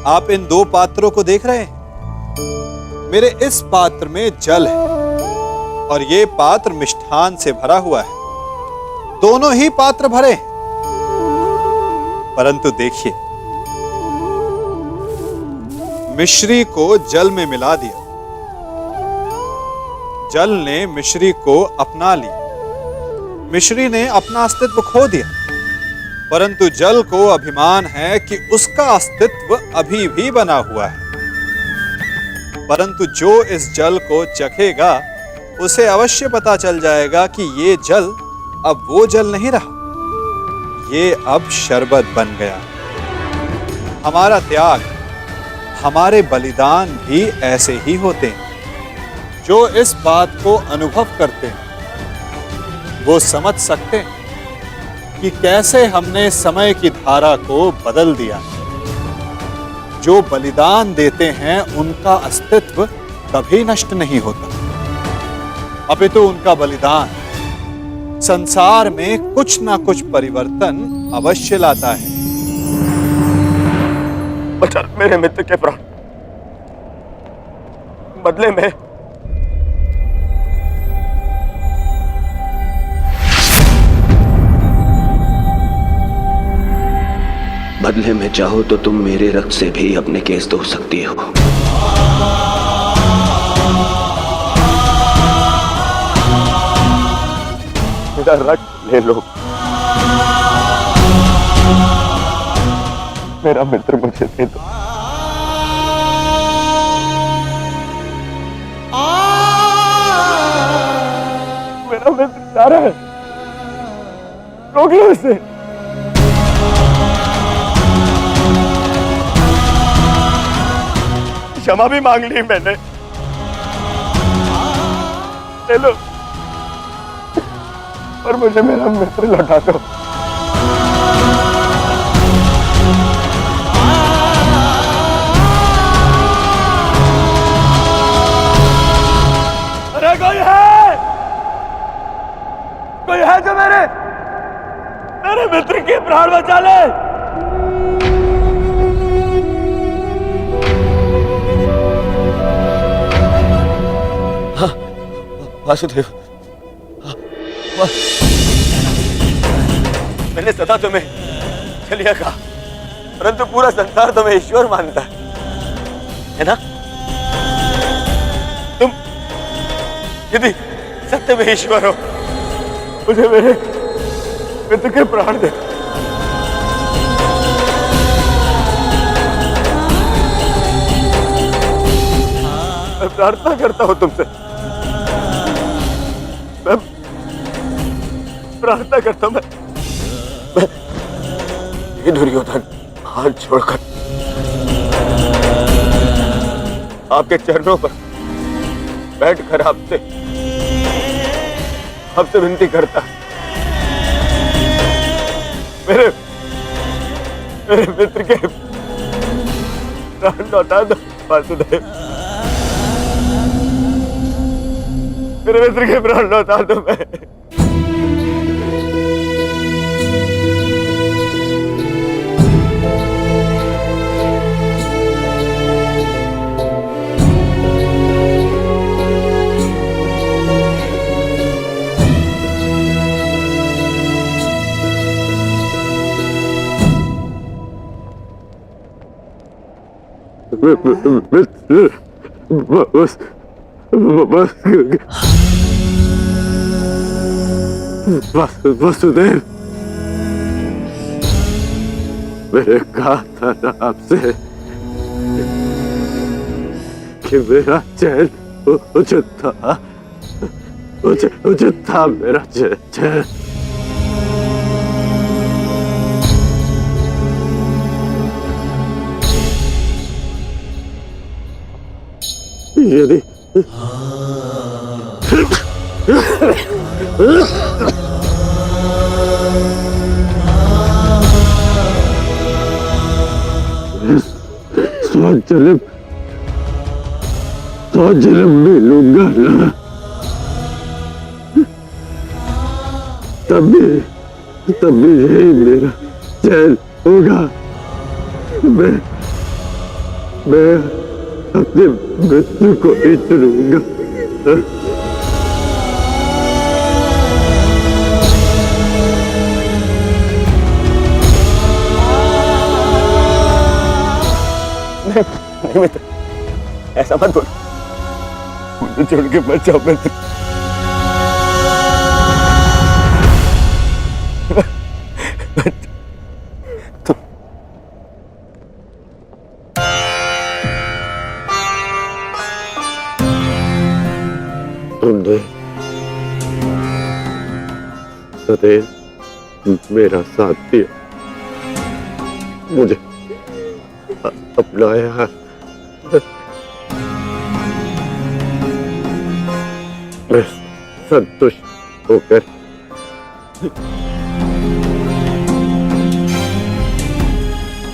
आप इन दो पात्रों को देख रहे हैं। मेरे इस पात्र में जल है और ये पात्र मिष्ठान से भरा हुआ है। दोनों ही पात्र भरे हैं, परंतु देखिए, मिश्री को जल में मिला दिया। जल ने मिश्री को अपना लिया। मिश्री ने अपना अस्तित्व खो दिया, परंतु जल को अभिमान है कि उसका अस्तित्व अभी भी बना हुआ है। परंतु जो इस जल को चखेगा उसे अवश्य पता चल जाएगा कि ये जल अब वो जल नहीं रहा, ये अब शरबत बन गया। हमारा त्याग, हमारे बलिदान भी ऐसे ही होते हैं। जो इस बात को अनुभव करते हैं वो समझ सकते हैं कि कैसे हमने समय की धारा को बदल दिया। जो बलिदान देते हैं उनका अस्तित्व कभी नष्ट नहीं होता, अपितु उनका बलिदान संसार में कुछ ना कुछ परिवर्तन अवश्य लाता है। बचा मेरे मित्र के प्राण, बदले में चाहो तो तुम मेरे रक्त से भी अपने केस धो सकती हो। मेरा रक्त ले लो। मेरा मित्र मुझे दे दो। मेरा मित्र जा रहा है, रोक लो इसे। क्षमा भी मांग ली मैंने, ले लो, पर मुझे मेरा मित्र लौटा दो। अरे कोई है जो मेरे मित्र के प्राण बचा ले। हाँ, वासुदेव, मैंने सदा तुम्हें चलिया कहा, परंतु पूरा संसार तुम्हें ईश्वर मानता है ना? तुम यदि सत्य में ईश्वर हो, मुझे मेरे मित्र के प्राण दे। मैं प्रार्थना करता हूं तुमसे, मैं प्रार्थना करता हूं, मैं दुर्योधन हाथ छोड़कर आपके चरणों पर बैठकर आपसे विनती करता, मेरे मित्र के प्राण लौटा दो वासुदेव। मेरे मित्र के प्राण लौटा दो। मैं वसुदेव, मैंने कहा था ना आपसे कि मेरा चैन उचित था मेरा चैन। यदि जन्म में लूंगा ना, तभी यही मेरा चैन होगा। मैं अपने मृत्यु को ही चुनूंगा। नहीं मित्र, ऐसा मत बोलो। मुझे छोड़ के मत जाओ मित्र। तुमने सदैव मेरा साथ दिया, मुझे अपनाया। मैं संतुष्ट होकर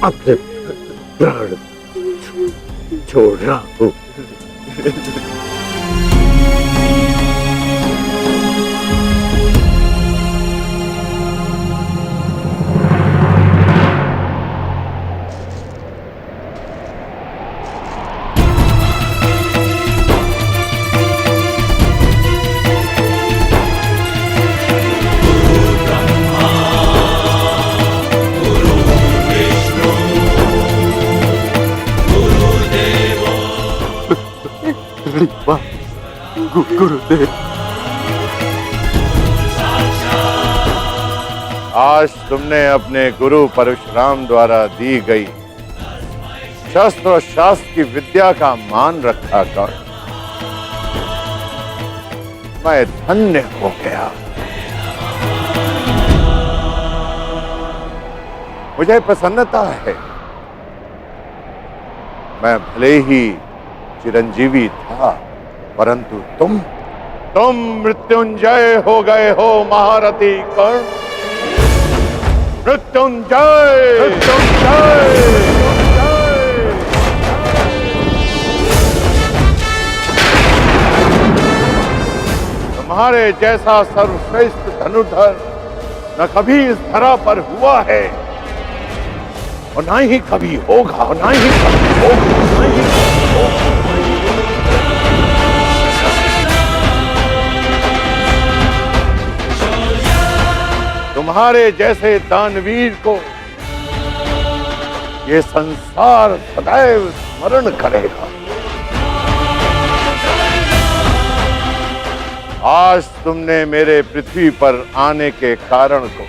अपने प्राण छोड़ रहा हूँ। गुरुदेव, आज तुमने अपने गुरु परशुराम द्वारा दी गई शस्त्र और शास्त्र की विद्या का मान रखा कर मैं धन्य हो गया। मुझे प्रसन्नता है। मैं भले ही चिरंजीवी था, परंतु तुम मृत्युंजय हो गए हो महारथी कर्ण। मृत्युंजय, मृत्युंजय। तुम्हारे जैसा सर्वश्रेष्ठ धनुर्धर न कभी इस धरा पर हुआ है और ना ही कभी होगा, ना ही कभी होगा, ना ही कभी होगा। तुम्हारे जैसे दानवीर को ये संसार सदैव स्मरण करेगा। आज तुमने मेरे पृथ्वी पर आने के कारण को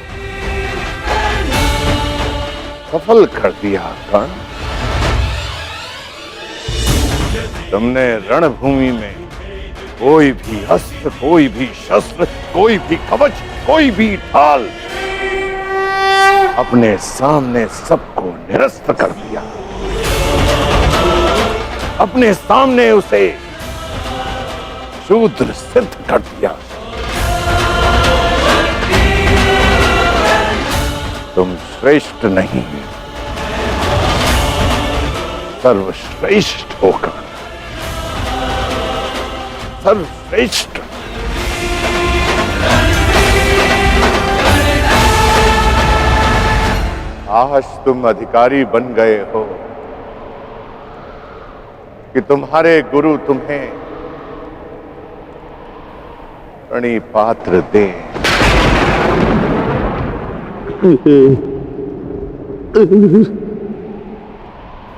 सफल कर दिया कर्ण। तुमने रणभूमि में कोई भी अस्त्र, कोई भी शस्त्र, कोई भी कवच, कोई भी ढाल अपने सामने सबको निरस्त कर दिया। अपने सामने उसे शूद्र सिद्ध कर दिया। तुम श्रेष्ठ नहीं, सर्वश्रेष्ठ होकर सर्वश्रेष्ठ। आज तुम अधिकारी बन गए हो कि तुम्हारे गुरु तुम्हें प्रणिपात्र दे।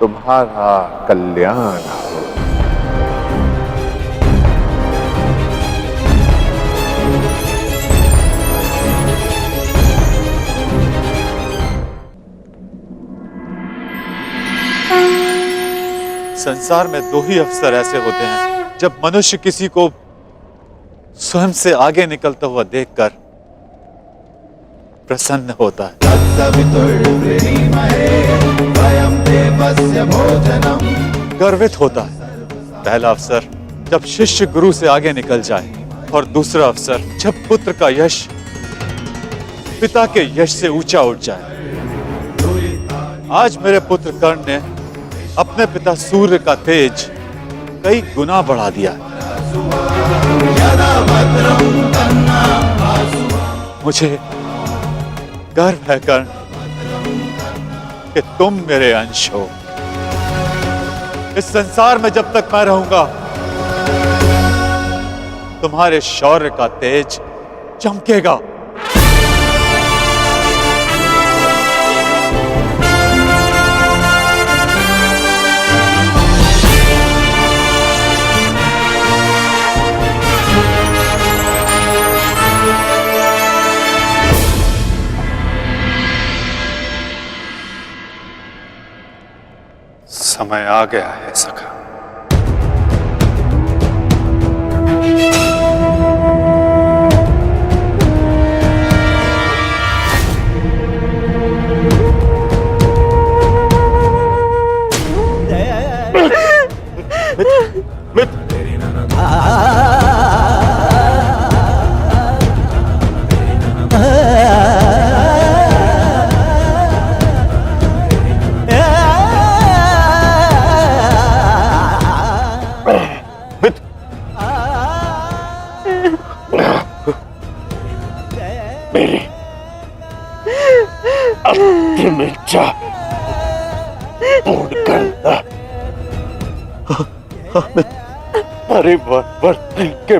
तुम्हारा कल्याण हो। संसार में दो ही अवसर ऐसे होते हैं जब मनुष्य किसी को स्वयं से आगे निकलता हुआ देखकर प्रसन्न होता है। गर्वित होता है। पहला अवसर जब शिष्य गुरु से आगे निकल जाए और दूसरा अवसर जब पुत्र का यश पिता के यश से ऊंचा उठ जाए। आज मेरे पुत्र कर्ण ने अपने पिता सूर्य का तेज कई गुना बढ़ा दिया। मुझे गर्व है कर्ण कि तुम मेरे अंश हो। इस संसार में जब तक मैं रहूंगा तुम्हारे शौर्य का तेज चमकेगा। समय आ गया है सखा। मेरी अंतिम इच्छा पूर्ण करना परिवर्तन के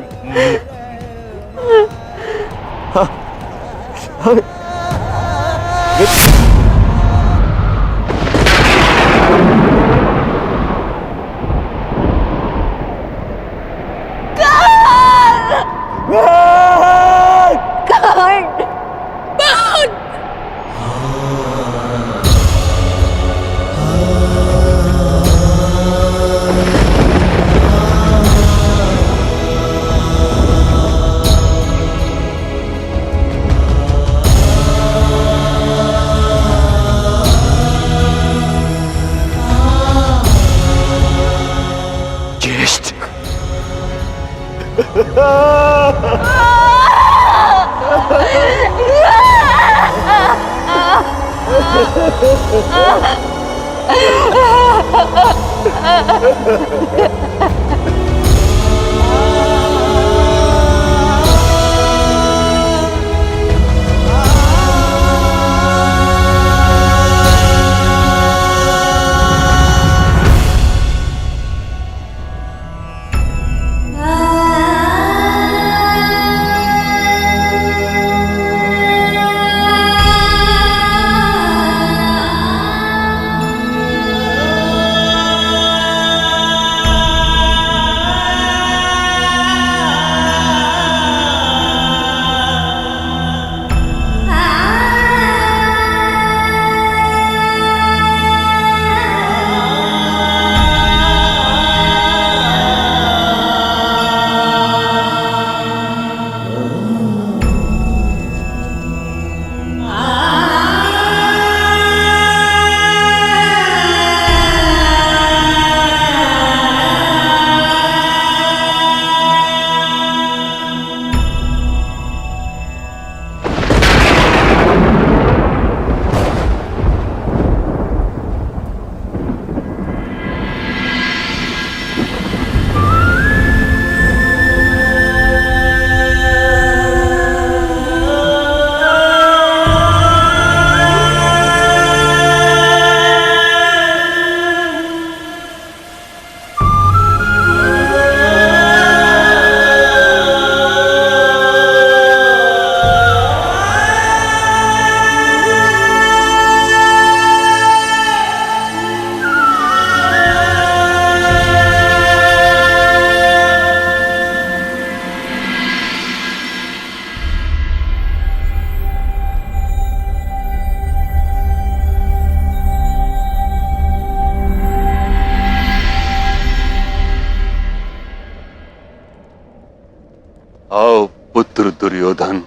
आओ पुत्र दुर्योधन,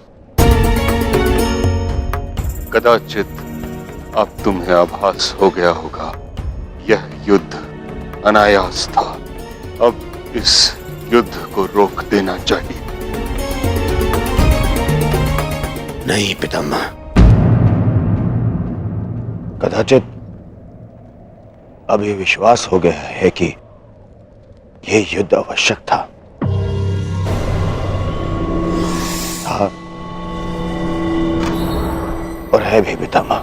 कदाचित अब तुम्हें आभास हो गया होगा यह युद्ध अनायास था। अब इस युद्ध को रोक देना चाहिए। नहीं पितामह, कदाचित अभी विश्वास हो गया है कि यह युद्ध आवश्यक था। और है भी पितामह।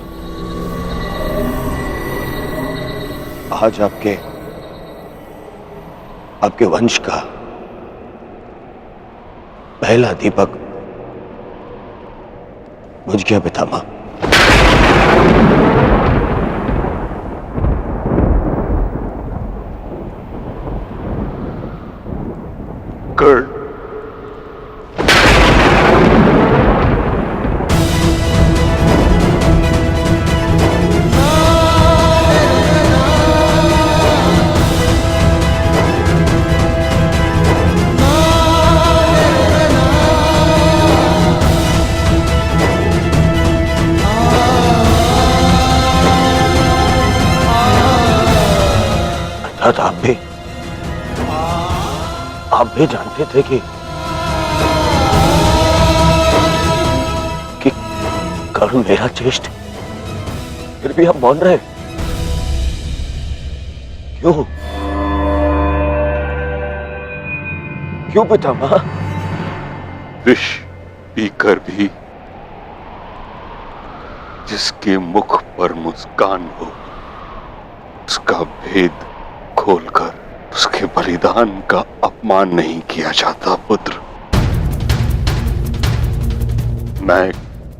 आज आपके आपके वंश का पहला दीपक बुझ गया पितामह। कर्ण, अर्थात आप भी जानते थे कि कर्ण मेरा ज्येष्ठ, फिर भी आप मौन रहे क्यों? क्यों पितामह? विष पीकर भी जिसके मुख पर मुस्कान हो उसका भेद खोलकर उसके बलिदान का अपमान नहीं किया जाता पुत्र। मैं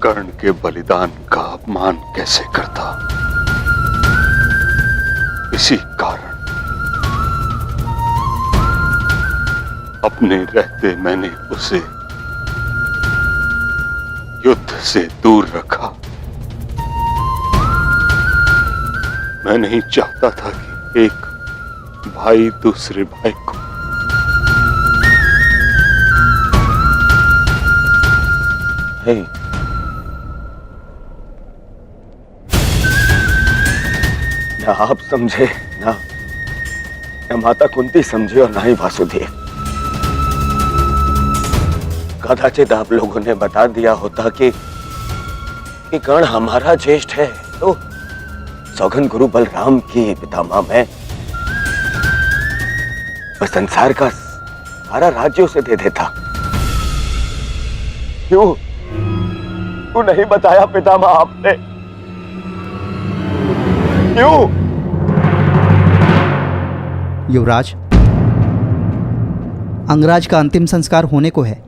कर्ण के बलिदान का अपमान कैसे करता? इसी कारण अपने रहते मैंने उसे युद्ध से दूर रखा। मैं नहीं चाहता था कि एक भाई दूसरे भाई को नहीं, ना आप समझे, ना माता कुंती समझे और ना ही वासुदेव। कदाचित आप लोगों ने बता दिया होता कि कर्ण हमारा ज्येष्ठ है तो सौगन गुरु बलराम की पितामह मैं संसार का सारा राज्य उसे दे देता। क्यों नहीं बताया पितामह आपने? क्यों? युवराज, अंगराज का अंतिम संस्कार होने को है।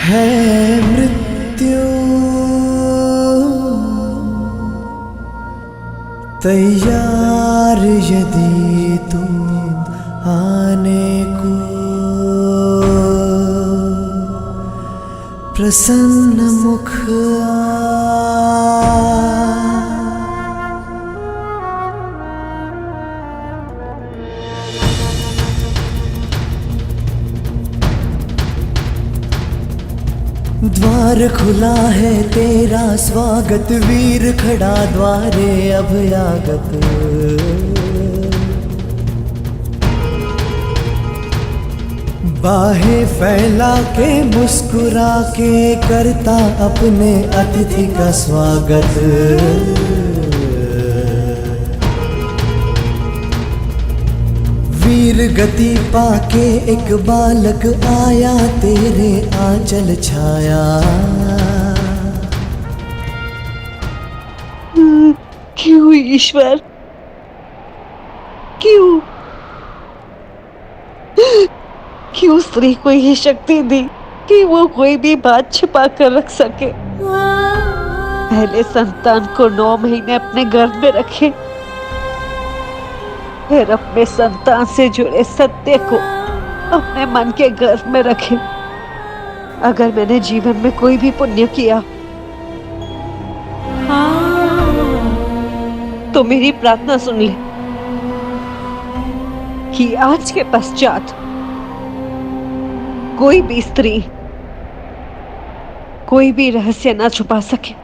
है मृत्यु तैयार यदि तुम आने को, प्रसन्न मुख द्वार खुला है तेरा स्वागत, वीर खड़ा द्वारे अभयागत। बाहें फैला के मुस्कुरा के करता अपने अतिथि का स्वागत। वीर गति पाके एक बालक आया तेरे आंचल छाया। क्यों ईश्वर, क्यों क्यों स्त्री को ये शक्ति दी कि वो कोई भी बात छिपा कर रख सके? पहले संतान को 9 महीने अपने गर्भ में रखे, फिर अपने संतान से जुड़े सत्य को अपने मन के गर्भ में रखे। अगर मैंने जीवन में कोई भी पुण्य किया तो मेरी प्रार्थना सुन ले कि आज के पश्चात कोई भी स्त्री कोई भी रहस्य ना छुपा सके।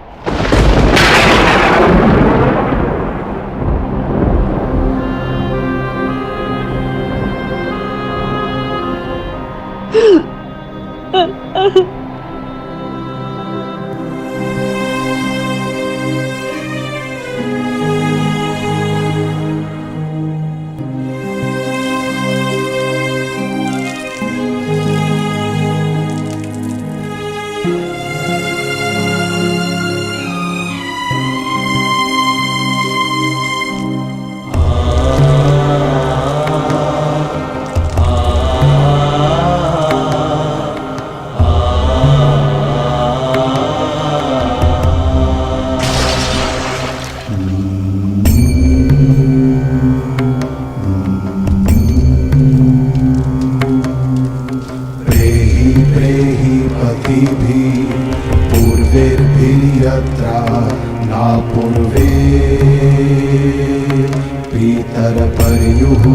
भीतर पर्युः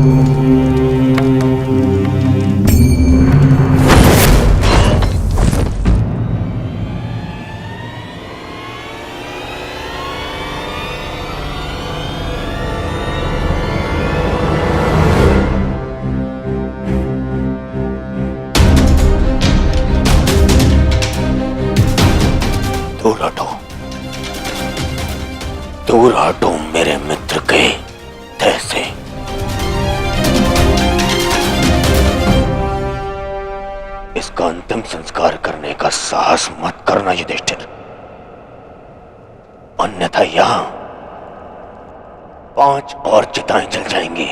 दूर हटो मेरे मित्र के देह से। इसका अंतिम संस्कार करने का साहस मत करना युधिष्ठिर, अन्यथा यहां 5 और चिताएं जल जाएंगी।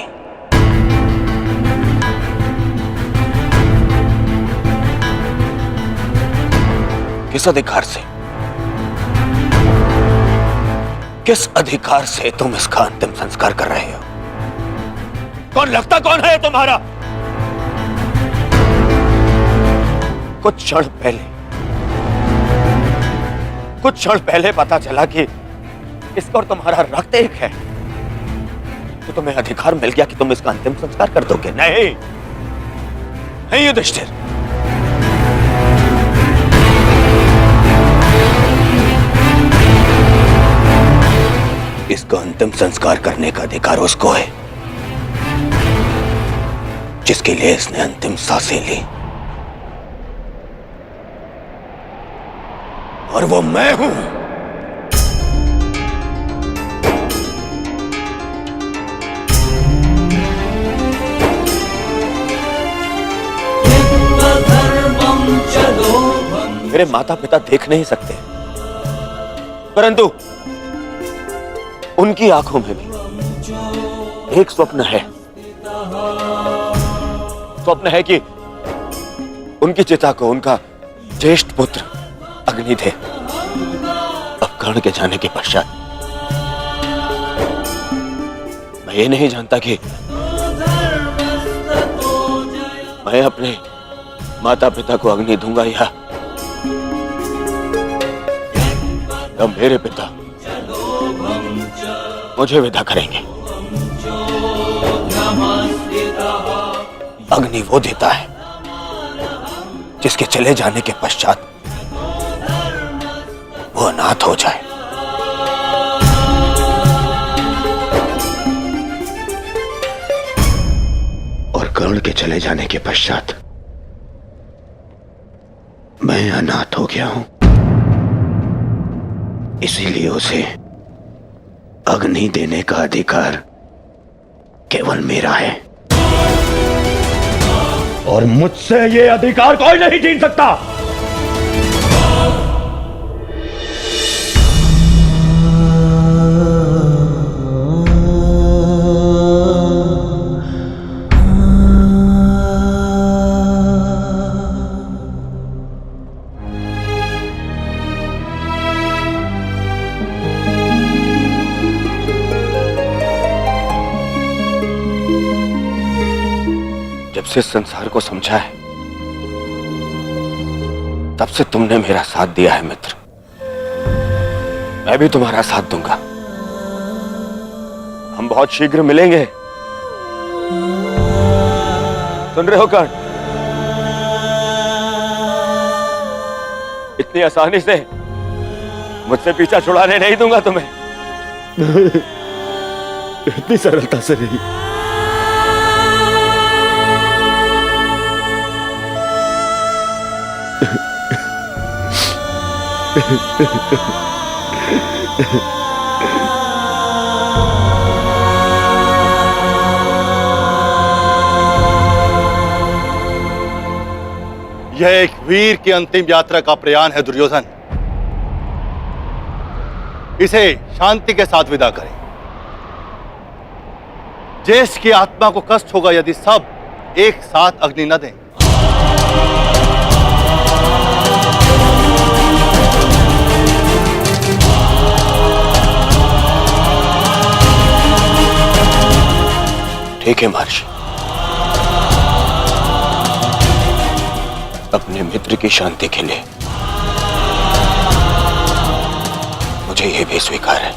किस अधिकार से, किस अधिकार से तुम इसका अंतिम संस्कार कर रहे हो? कौन लगता कौन है तुम्हारा? कुछ क्षण पहले पता चला कि इसका और तुम्हारा रक्त एक है, तो तुम्हें अधिकार मिल गया कि तुम इसका अंतिम संस्कार कर दोगे। नहीं नहीं युधिष्ठिर, इसका अंतिम संस्कार करने का अधिकार उसको है जिसके लिए इसने अंतिम सांसें ली, और वो मैं हूं। मेरे माता पिता देख नहीं सकते, परंतु उनकी आंखों में भी एक स्वप्न है। स्वप्न है कि उनकी चिता को उनका ज्येष्ठ पुत्र अग्नि दे। अब कर्ण के जाने के पश्चात मैं ये नहीं जानता कि मैं अपने माता पिता को अग्नि दूंगा या मेरे पिता मुझे विदा करेंगे। अग्नि वो देता है जिसके चले जाने के पश्चात वो अनाथ हो जाए। और कर्ण के चले जाने के पश्चात मैं अनाथ हो गया हूं, इसीलिए उसे अग्नि देने का अधिकार केवल मेरा है, और मुझसे ये अधिकार कोई नहीं छीन सकता। जब से संसार को समझा है तब से तुमने मेरा साथ दिया है मित्र, मैं भी तुम्हारा साथ दूंगा। हम बहुत शीघ्र मिलेंगे, सुन रहे हो कर्ण? इतनी आसानी से मुझसे पीछा छुड़ाने नहीं दूंगा तुम्हें। इतनी सरलता से नहीं। यह एक वीर की अंतिम यात्रा का प्रयाण है दुर्योधन। इसे शांति के साथ विदा करें। ज्येष्ठ की आत्मा को कष्ट होगा यदि सब एक साथ अग्नि न दें। ठीक है महर्षि, अपने मित्र की शांति के लिए मुझे यह भी स्वीकार है।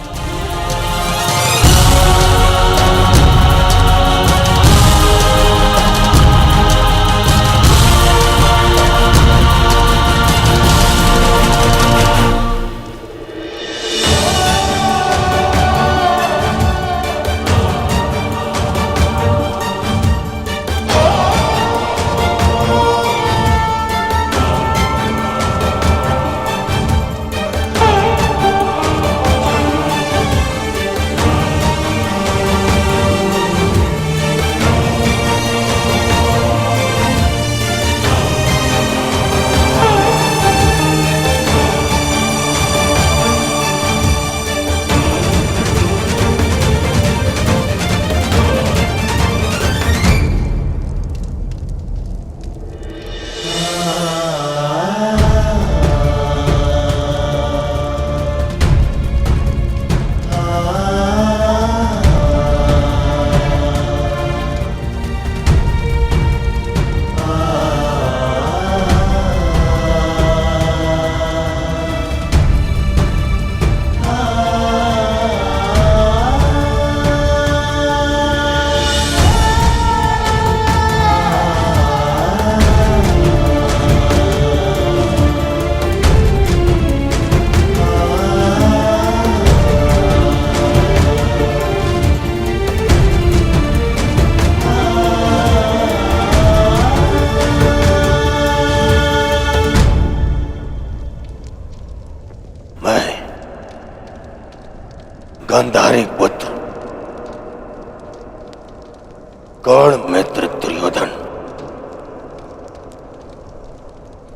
गौड़ मित्र दुर्योधन,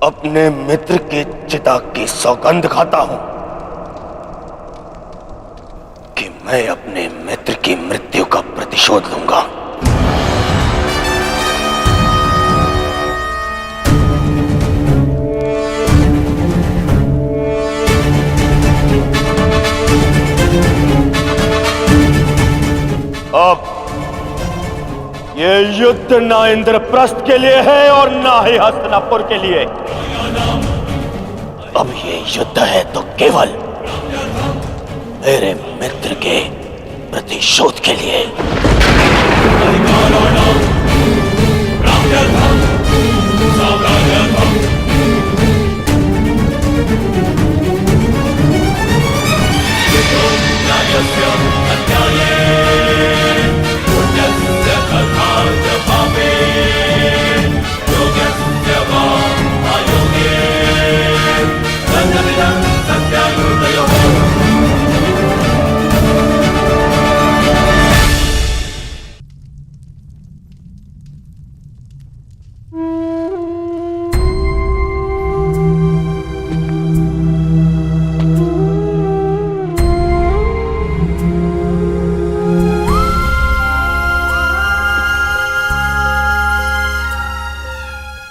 अपने मित्र की चिता की सौगंध खाता हूं कि मैं अपने मित्र की मृत्यु का प्रतिशोध लूंगा। अब ये युद्ध ना इंद्रप्रस्थ के लिए है और ना ही हस्तिनापुर के लिए। अब ये युद्ध है तो केवल मेरे मित्र के प्रतिशोध के लिए।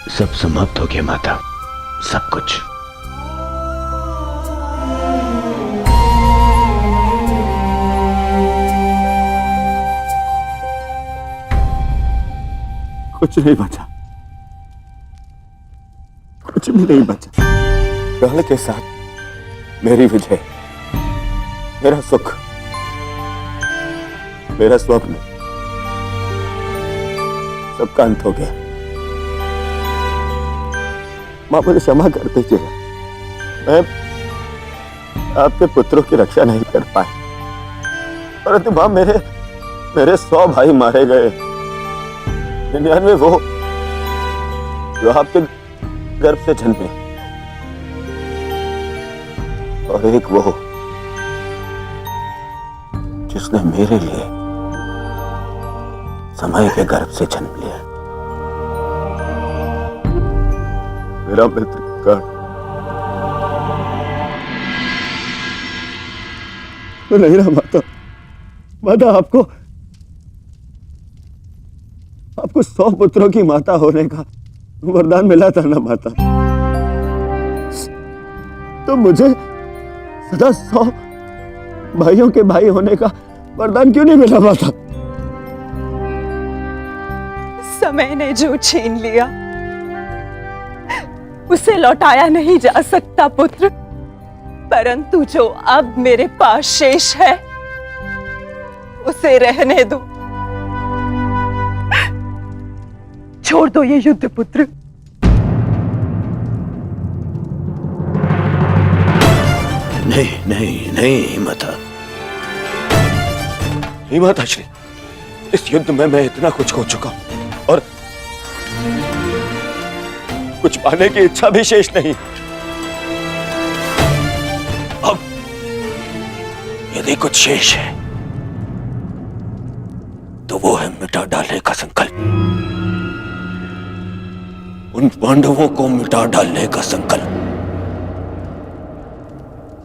सब समाप्त हो गया माता, सब कुछ। कुछ नहीं बचा, कुछ भी नहीं बचा। गढ़ के साथ मेरी विजय, मेरा सुख, मेरा स्वप्न, सबका अंत हो गया। मां मुझे क्षमा कर दीजिएगा, मैं आपके पुत्रों की रक्षा नहीं कर पाया, परंतु मां मेरे 100 भाई मारे गए। 99 वो जो आपके गर्भ से जन्मे, और एक वो जिसने मेरे लिए समय के गर्भ से जन्म लिया। मेरा मित्र कर्ण, तो नहीं रहा माता। माता आपको 100 पुत्रों की माता होने का वरदान मिला था ना माता, तो मुझे सदा 100 भाइयों के भाई होने का वरदान क्यों नहीं मिला माता? समय ने जो छीन लिया उसे लौटाया नहीं जा सकता पुत्र, परंतु जो अब मेरे पास शेष है उसे रहने दो। छोड़ दो ये युद्ध पुत्र। नहीं नहीं नहीं माता, नहीं माता श्री, इस युद्ध में मैं इतना कुछ खो चुका हूं और कुछ पाने की इच्छा भी शेष नहीं। अब यदि कुछ शेष है तो वो है मिटा डालने का संकल्प, उन पांडवों को मिटा डालने का संकल्प।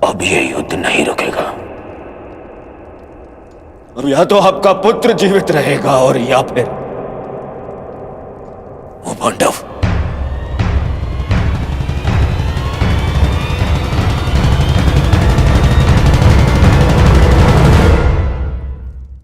अब ये युद्ध नहीं रुकेगा। अब या तो आपका पुत्र जीवित रहेगा और या फिर वो पांडव